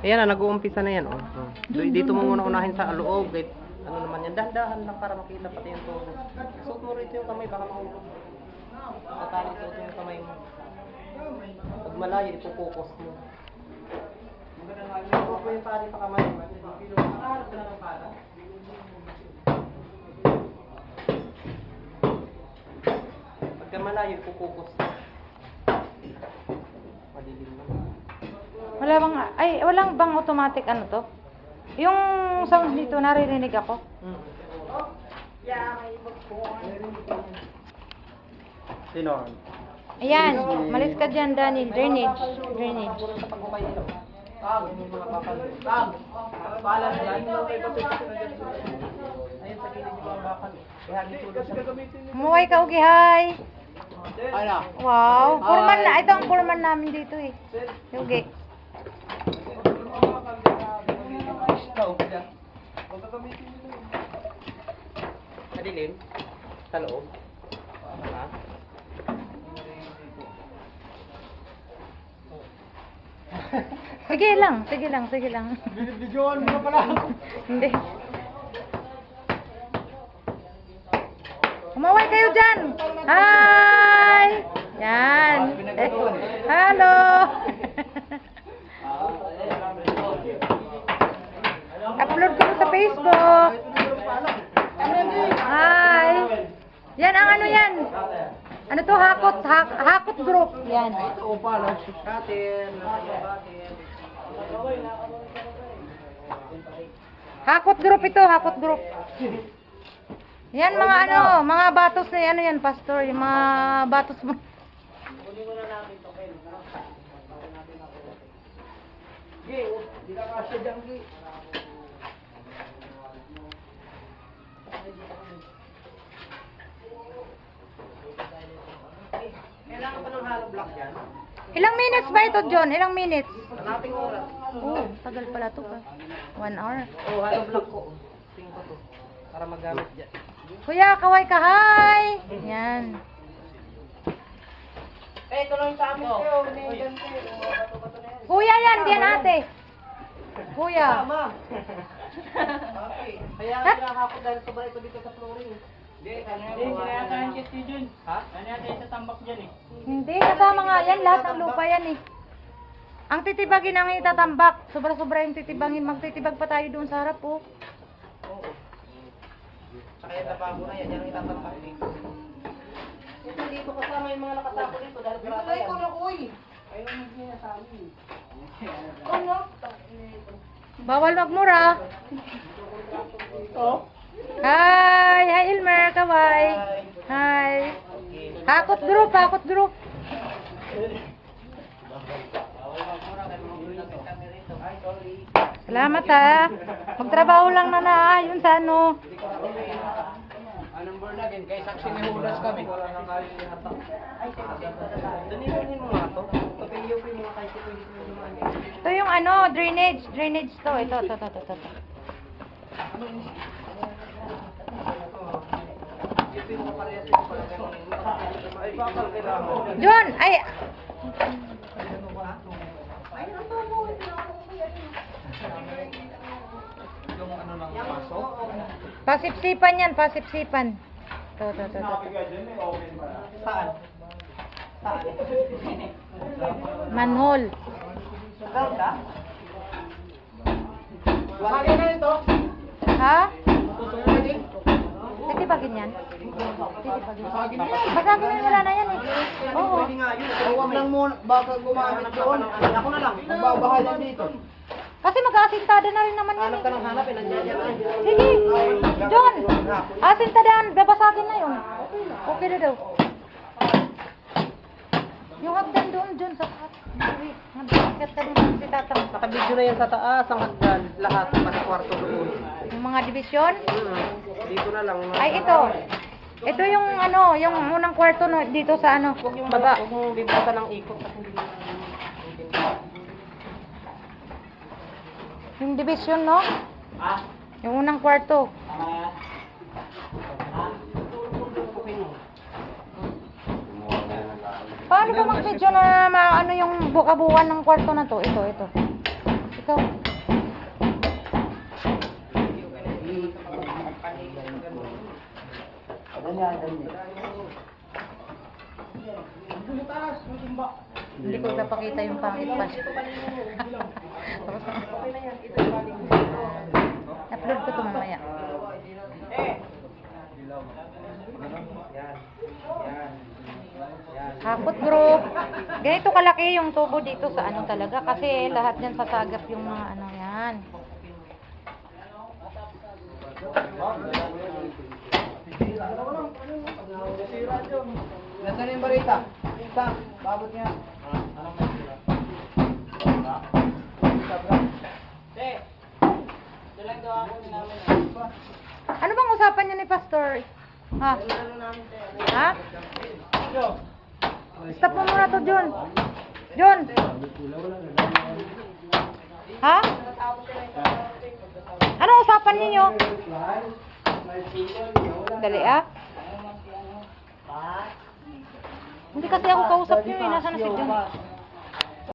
Ayan na, nag-uumpisa na yan. Oh. Dito mo muna unahin sa loob. Ano naman yan, dahan-dahan lang para makita pati yung tubo. Suot mo rito yung kamay, baka mahulog. Sa tali, suot yung kamay mo. Pag malayo, ipupokus mo. Suot mo yung tali sa kamay. Nakaharap ka na ng pala. Pagka malayo, ipupokus mo. Madilim lang. Walang bang automatic ano to? Yung sound dito, naririnig ako. Sino? Ayan, malis ka dyan, Daniel. Drainage. Umuwi ka, Ugi, hi. Wow, foreman na. Ito ang foreman namin dito eh. Ugi. Madilim? Sa loob? Ha? Sige lang. Binibidyoan mo pala. Hindi. Umaway kayo dyan. Hi! Yan. Hello! Upload ko sa Facebook. Hi! Yan ang ano yan. Ano to? Hakot group. Yan. Ito pala, atin. Hakot group ito, hakot group. Yan mga ano, mga batos na ano yan, pastor, yung mga batos mo. Di ka kasya dyan, Gi. Kailangan pa ng hollow block dyan? Ilang minutes ba ito, John? Ilang minutes? Kalating oras. Oh, tagal pala to pa. 1 hour. Oh, hollow block ko. Tingin ko to. Para magamit dyan. Kuya, kaway ka, hi! Yan. Ito lang yung sa amin kayo. Kuya yan, diyan ate. Kuya. Tama. Okay. Kaya nakakakot dahil sabay ko dito sa flooring. Hindi, kaya tayo kasi dyan. Ha? Kaya tayo sa tambak dyan eh. Hindi, kasama nga yan. Lahat ng lupa yan eh. Ang titibagin ang itatambak. Sobra-sobra yung titibagin. Magtitibag pa tayo doon sa harap oh. Oo. Saka yung tapago na yan, yan ang itatambak dito. Ito dito kasama yung mga nakatapo dito dahil parata yan. Ito na uy! Ayaw mo niya sa amin. Ano? Bawal magmura. Oh? Hi! Hi Elmer, kaway. Hi. Hakot group. Salamat ha. Magtrabaho lang na naayon sa ano. Anong born-again? Kay saksi ni Judas kami. Danilunin mo nga to. Pag-iyo ko yung mga kahit ito dito yung dumaan. Ito yung ano, drainage to. Ito. Ito yung kaparehas ito pala ganun. Ay, bakal kailangan. John, ay Yung ano lang pasok. pasipsipan yan, pasipsipan. Ito. Saan? Manhole. Ground ka? Lagi na ito. Ha? Tutuloy. Titibagin yan. Basagin na wala na yan eh. Oo. Pwede nga yun. Huwag lang muna, baka gumamit doon. Ako na lang. Magbabahayan dito. Kasi mag-aasintada na rin naman yan Hanap ka ng hanap, nandiyan yan. Sige. John, asintadaan, babasagin na yun. Okay na daw. Yung hagdan doon, John, sa taas. Nagbakat ka doon si Tatang. Nakabidyo na yan sa taas, ang hagdan. Lahat, pati kwarto doon. Yung mga division. Dito na lang. Ay, ito. Ito yung ano, yung unang kwarto na dito sa ano, Huwag yung baba. huwag mong bibutan ng ikot. Kasi hindi na. Yung division, no? Yung unang kwarto. Paano ka mag-video na ano yung bukabuhan ng kwarto na to? Ito. Ikaw. Hindi ko napakita yung pangit pa siya. Tapos na. Upload ko ito mamaya. Hakot group. Ganito kalaki yung tubo dito sa ano talaga. Kasi lahat yan sasagap yung mga ano yan. Nasaan yung barita? Sam, babot niya. Ano bang usapan niyo ni Pastor? Ha? Ha? Stop mo muna to, John. John. Ha? Ano usapan niyo? Dali ah. Hindi kasi ako kausap niyo eh. Nasaan na si John?